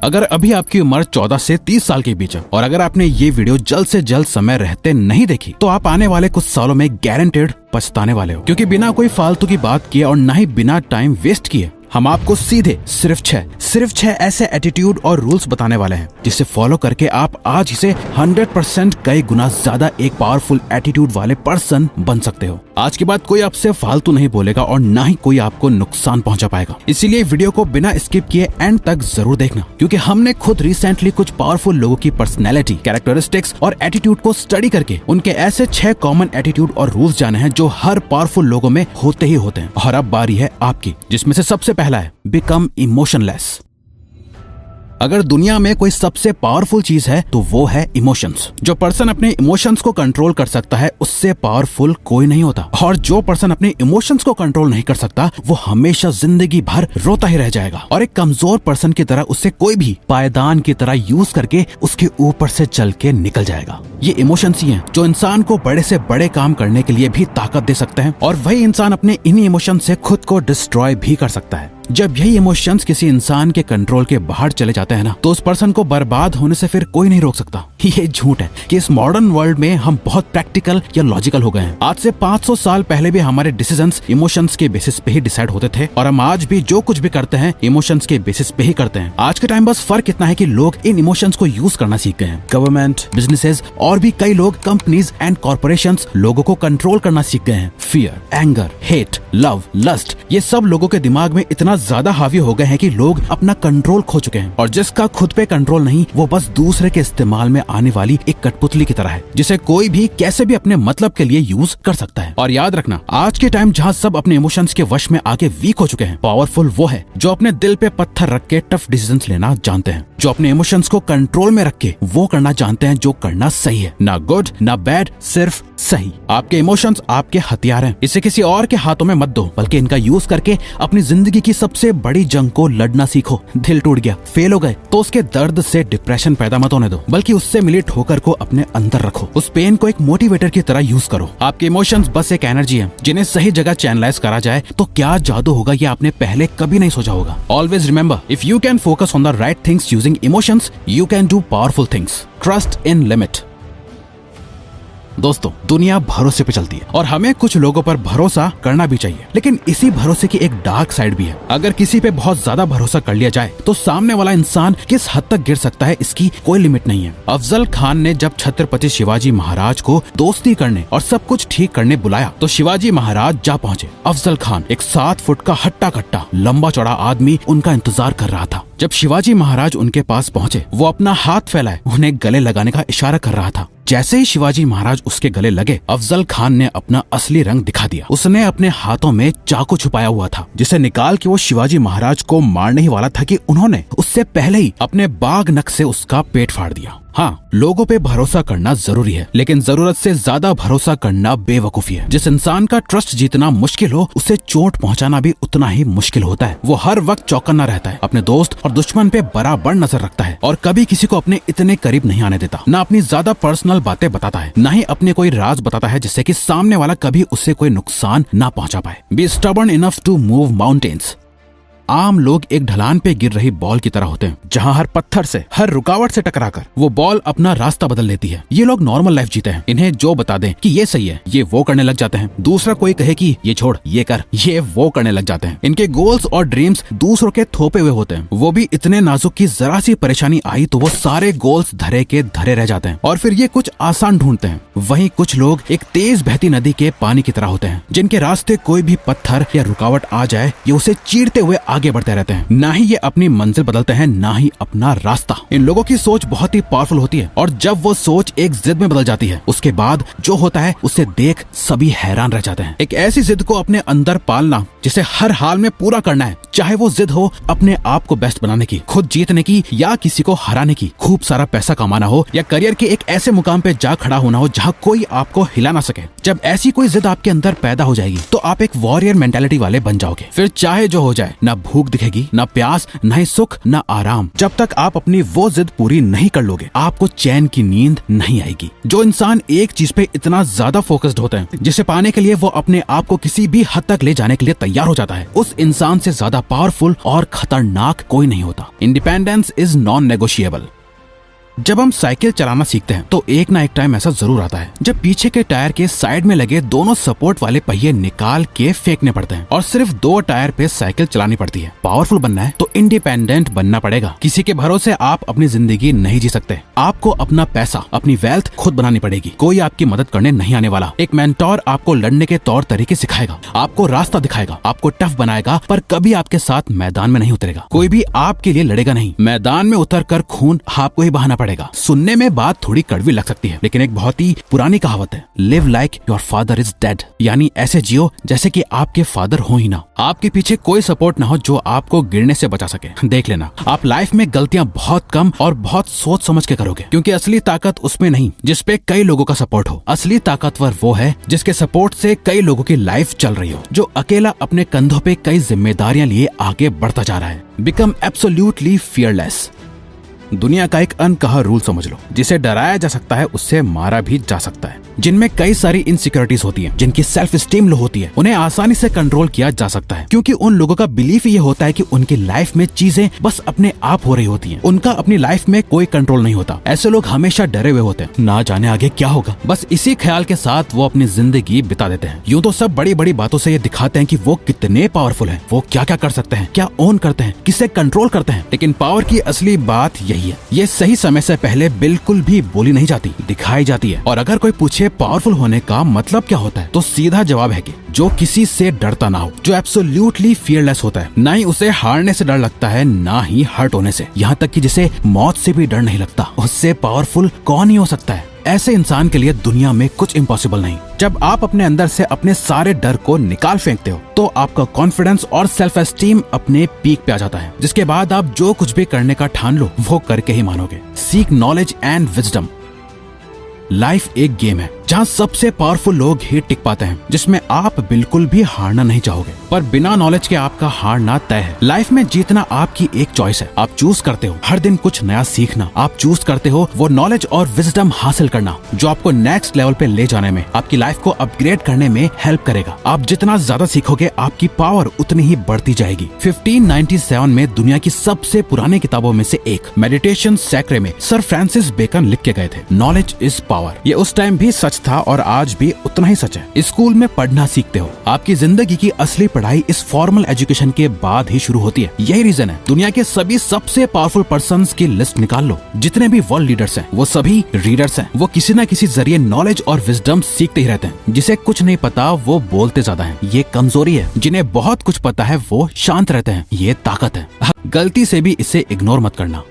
अगर अभी आपकी उम्र 14 से 30 साल के बीच है और अगर आपने ये वीडियो जल्द से जल्द समय रहते नहीं देखी तो आप आने वाले कुछ सालों में गारंटेड पछताने वाले हो, क्योंकि बिना कोई फालतू की बात किए और न ही बिना टाइम वेस्ट किए हम आपको सीधे सिर्फ छह ऐसे एटीट्यूड और रूल्स बताने वाले हैं जिसे फॉलो करके आप आज इसे 100% कई गुना ज्यादा एक पावरफुल एटीट्यूड वाले पर्सन बन सकते हो। आज के बाद कोई आपसे फालतू नहीं बोलेगा और ना ही कोई आपको नुकसान पहुंचा पाएगा। इसीलिए वीडियो को बिना स्किप किए एंड तक जरूर देखना, क्योंकि हमने खुद रिसेंटली कुछ पावरफुल लोगों की पर्सनैलिटी, कैरेक्टरिस्टिक्स और एटीट्यूड को स्टडी करके उनके ऐसे 6 कॉमन एटीट्यूड और रूल्स जाने हैं जो हर पावरफुल लोगों में होते ही होते हैं। और अब बारी है आपकी, जिसमें से सबसे पहला है बिकम इमोशनलेस। अगर दुनिया में कोई सबसे पावरफुल चीज है तो वो है इमोशंस। जो पर्सन अपने इमोशंस को कंट्रोल कर सकता है उससे पावरफुल कोई नहीं होता, और जो पर्सन अपने इमोशंस को कंट्रोल नहीं कर सकता वो हमेशा जिंदगी भर रोता ही रह जाएगा। और एक कमजोर पर्सन की तरह उससे कोई भी पायदान की तरह यूज करके उसके ऊपर से चल के निकल जाएगा। ये इमोशंस ही हैं जो इंसान को बड़े से बड़े काम करने के लिए भी ताकत दे सकते हैं, और वही इंसान अपने इन्हीं इमोशन से खुद को डिस्ट्रॉय भी कर सकता है। जब यही इमोशंस किसी इंसान के कंट्रोल के बाहर चले जाते हैं ना, तो उस पर्सन को बर्बाद होने से फिर कोई नहीं रोक सकता। ये झूठ है कि इस मॉडर्न वर्ल्ड में हम बहुत प्रैक्टिकल या लॉजिकल हो गए हैं। आज से 500 साल पहले भी हमारे डिसीजंस इमोशंस के बेसिस पे ही डिसाइड होते थे, और हम आज भी जो कुछ भी करते हैं इमोशंस के बेसिस पे ही करते हैं। आज के टाइम बस फर्क इतना है कि लोग इन इमोशंस को यूज करना सीख गए हैं। गवर्नमेंट, बिजनेसेस और भी कई लोग, कंपनीज एंड कॉर्पोरेशंस लोगों को कंट्रोल करना सीख गए हैं। Fear, anger, hate, love, lust, ये सब लोगों के दिमाग में इतना ज्यादा हावी हो गए हैं कि लोग अपना कंट्रोल खो चुके हैं। और जिसका खुद पे कंट्रोल नहीं, वो बस दूसरे के इस्तेमाल में आने वाली एक कठपुतली की तरह है, जिसे कोई भी कैसे भी अपने मतलब के लिए यूज कर सकता है। और याद रखना, आज के टाइम जहाँ सब अपने इमोशंस के वश में आके वीक हो चुके हैं, पावरफुल वो है जो अपने दिल पे पत्थर रख के टफ डिसीजंस लेना जानते हैं, जो अपने इमोशंस को कंट्रोल में रख के वो करना जानते हैं जो करना सही है, ना गुड ना बैड, सिर्फ सही। आपके इमोशंस आपके हथियार हैं, इसे किसी और के हाथों में मत दो, बल्कि इनका यूज करके अपनी जिंदगी की सबसे बड़ी जंग को लड़ना सीखो। दिल टूट गया, फेल हो गए, तो उसके दर्द से डिप्रेशन पैदा मत होने दो, बल्कि उससे मिली ठोकर को अपने अंदर रखो। उस पेन को एक मोटिवेटर की तरह यूज करो। आपके इमोशंस बस एक एनर्जी है, जिन्हें सही जगह चैनलाइज करा जाए तो क्या जादू होगा ये आपने पहले कभी नहीं सोचा होगा। Always remember, if you can focus on the right things using emotions, you can do powerful things. Trust in limit. दोस्तों, दुनिया भरोसे पे चलती है और हमें कुछ लोगों पर भरोसा करना भी चाहिए, लेकिन इसी भरोसे की एक डार्क साइड भी है। अगर किसी पे बहुत ज्यादा भरोसा कर लिया जाए तो सामने वाला इंसान किस हद तक गिर सकता है इसकी कोई लिमिट नहीं है। अफजल खान ने जब छत्रपति शिवाजी महाराज को दोस्ती करने और सब कुछ ठीक करने बुलाया तो शिवाजी महाराज जा पहुंचे। अफजल खान, एक 7 फुट का हट्टा कट्टा लंबा चौड़ा आदमी, उनका इंतजार कर रहा था। जब शिवाजी महाराज उनके पास पहुंचे, वो अपना हाथ फैलाए उन्हें गले लगाने का इशारा कर रहा था। जैसे ही शिवाजी महाराज उसके गले लगे, अफजल खान ने अपना असली रंग दिखा दिया। उसने अपने हाथों में चाकू छुपाया हुआ था, जिसे निकाल के वो शिवाजी महाराज को मारने ही वाला था कि उन्होंने उससे पहले ही अपने बाघ नख से उसका पेट फाड़ दिया। हाँ, लोगों पे भरोसा करना जरूरी है, लेकिन जरूरत से ज्यादा भरोसा करना बेवकूफी है। जिस इंसान का ट्रस्ट जीतना मुश्किल हो, उसे चोट पहुंचाना भी उतना ही मुश्किल होता है। वो हर वक्त चौकन्ना रहता है, अपने दोस्त और दुश्मन पे बराबर नजर रखता है, और कभी किसी को अपने इतने करीब नहीं आने देता। ना अपनी ज्यादा पर्सनल बातें बताता है, ना ही अपने कोई राज बताता है जिससे कि सामने वाला कभी उससे कोई नुकसान ना पहुंचा पाए। Be stubborn enough to move mountains. आम लोग एक ढलान पे गिर रही बॉल की तरह होते हैं, जहां हर पत्थर से, हर रुकावट से टकराकर वो बॉल अपना रास्ता बदल लेती है। ये लोग नॉर्मल लाइफ जीते हैं। इन्हें जो बता दें कि ये सही है, ये वो करने लग जाते हैं। दूसरा कोई कहे कि ये छोड़, ये कर, ये वो करने लग जाते हैं। इनके गोल्स और ड्रीम्स दूसरों के थोपे हुए होते हैं। वो भी इतने नाजुक की जरा सी परेशानी आई तो वो सारे गोल्स धरे के धरे रह जाते हैं, और फिर ये कुछ आसान ढूंढते हैं। वहीं कुछ लोग एक तेज बहती नदी के पानी की तरह होते हैं, जिनके रास्ते कोई भी पत्थर या रुकावट आ जाए, ये उसे चीरते हुए आगे बढ़ते रहते हैं। ना ही ये अपनी मंजिल बदलते हैं, ना ही अपना रास्ता। इन लोगों की सोच बहुत ही पावरफुल होती है, और जब वो सोच एक जिद में बदल जाती है, उसके बाद जो होता है उसे देख सभी हैरान रह जाते हैं। एक ऐसी जिद को अपने अंदर पालना जिसे हर हाल में पूरा करना है, चाहे वो जिद हो अपने आप को बेस्ट बनाने की, खुद जीतने की, या किसी को हराने की, खूब सारा पैसा कमाना हो, या करियर के एक ऐसे मुकाम पे जा खड़ा होना हो जहाँ कोई आपको हिला ना सके। जब ऐसी कोई जिद आपके अंदर पैदा हो जाएगी तो आप एक वॉरियर मेंटालिटी वाले बन जाओगे। फिर चाहे जो हो जाए, ना भूख दिखेगी, ना प्यास, ना ही सुख, ना आराम। जब तक आप अपनी वो जिद पूरी नहीं कर लोगे, आपको चैन की नींद नहीं आएगी। जो इंसान एक चीज पे इतना ज्यादा फोकस्ड होता है, जिसे पाने के लिए वो अपने आप को किसी भी हद तक ले जाने के लिए तैयार हो जाता है, उस इंसान से ज्यादा पावरफुल और खतरनाक कोई नहीं होता। Independence is non negotiable. जब हम साइकिल चलाना सीखते हैं तो एक ना एक टाइम ऐसा जरूर आता है जब पीछे के टायर के साइड में लगे दोनों सपोर्ट वाले पहिए निकाल के फेंकने पड़ते हैं और सिर्फ 2 टायर पे साइकिल चलानी पड़ती है। पावरफुल बनना है तो इंडिपेंडेंट बनना पड़ेगा। किसी के भरोसे आप अपनी जिंदगी नहीं जी सकते। आपको अपना पैसा, अपनी वेल्थ खुद बनानी पड़ेगी। कोई आपकी मदद करने नहीं आने वाला। एक मेंटोर आपको लड़ने के तौर तरीके सिखाएगा, आपको रास्ता दिखाएगा, आपको टफ बनाएगा, पर कभी आपके साथ मैदान में नहीं उतरेगा। कोई भी आपके लिए लड़ेगा नहीं। मैदान में उतर कर खून आपको ही बहाना पड़ेगा। सुनने में बात थोड़ी कड़वी लग सकती है, लेकिन एक बहुत ही पुरानी कहावत है, live like your father is dead, यानी ऐसे जियो जैसे कि आपके फादर हो ही ना। आपके पीछे कोई सपोर्ट ना हो जो आपको गिरने से बचा सके। देख लेना, आप लाइफ में गलतियां बहुत कम और बहुत सोच समझ के करोगे, क्योंकि असली ताकत उसमें नहीं जिसपे कई लोगों का सपोर्ट हो। असली ताकतवर वो है जिसके सपोर्ट से कई लोगों की लाइफ चल रही हो, जो अकेला अपने कंधों पे कई जिम्मेदारियां लिए आगे बढ़ता जा रहा है। Become absolutely fearless. दुनिया का एक अनकहा रूल समझ लो, जिसे डराया जा सकता है उससे मारा भी जा सकता है। जिनमें कई सारी इनसिक्योरिटीज होती हैं, जिनकी सेल्फ स्टीम लो होती है, उन्हें आसानी से कंट्रोल किया जा सकता है, क्योंकि उन लोगों का बिलीफ ये होता है कि उनकी लाइफ में चीजें बस अपने आप हो रही होती हैं। उनका अपनी लाइफ में कोई कंट्रोल नहीं होता। ऐसे लोग हमेशा डरे हुए होते हैं, ना जाने आगे क्या होगा। बस इसी ख्याल के साथ वो अपनी जिंदगी बिता देते हैं। यूं तो सब बड़ी बड़ी बातों से ये दिखाते हैं कि वो कितने पावरफुल हैं, वो क्या क्या कर सकते हैं, क्या ओन करते हैं, किसे कंट्रोल करते हैं। लेकिन पावर की असली बात यही है, ये सही समय से पहले बिल्कुल भी बोली नहीं जाती, दिखाई जाती है। और अगर कोई पूछे पावरफुल होने का मतलब क्या होता है, तो सीधा जवाब है कि जो किसी से डरता ना हो, जो एब्सोल्युटली फियरलेस होता है। ना ही उसे हारने से डर लगता है, ना ही हर्ट होने से, यहाँ तक कि जिसे मौत से भी डर नहीं लगता। उससे पावरफुल कौन ही हो सकता है। ऐसे इंसान के लिए दुनिया में कुछ इम्पॉसिबल नहीं। जब आप अपने अंदर से अपने सारे डर को निकाल फेंकते हो, तो आपका कॉन्फिडेंस और सेल्फ एस्टीम अपने पीक पे आ जाता है, जिसके बाद आप जो कुछ भी करने का ठान लो वो करके ही मानोगे। Seek knowledge and wisdom. Life एक गेम है जहाँ सबसे पावरफुल लोग ही टिक पाते हैं, जिसमें आप बिल्कुल भी हारना नहीं चाहोगे, पर बिना नॉलेज के आपका हारना तय है। लाइफ में जीतना आपकी एक चॉइस है। आप चूज करते हो हर दिन कुछ नया सीखना। आप चूज करते हो वो नॉलेज और विजडम हासिल करना जो आपको नेक्स्ट लेवल पे ले जाने में, आपकी लाइफ को अपग्रेड करने में हेल्प करेगा। आप जितना ज्यादा सीखोगे, आपकी पावर उतनी ही बढ़ती जाएगी। 1597 में दुनिया की सबसे पुरानी किताबों में से एक मेडिटेशन सैक्रे में सर फ्रांसिस बेकन लिख के गए थे, नॉलेज इज पावर। ये उस टाइम भी सच था और आज भी उतना ही सच है। स्कूल में पढ़ना सीखते हो, आपकी जिंदगी की असली पढ़ाई इस फॉर्मल एजुकेशन के बाद ही शुरू होती है। यही रीजन है दुनिया के सभी सबसे पावरफुल पर्संस की लिस्ट निकाल लो। जितने भी वर्ल्ड लीडर्स हैं, वो सभी रीडर्स हैं। वो किसी न किसी जरिए नॉलेज और विजडम सीखते ही रहते हैं। जिसे कुछ नहीं पता वो बोलते ज्यादा है, ये कमजोरी है। जिन्हें बहुत कुछ पता है वो शांत रहते हैं, ये ताकत है। गलती से भी इसे इग्नोर मत करना।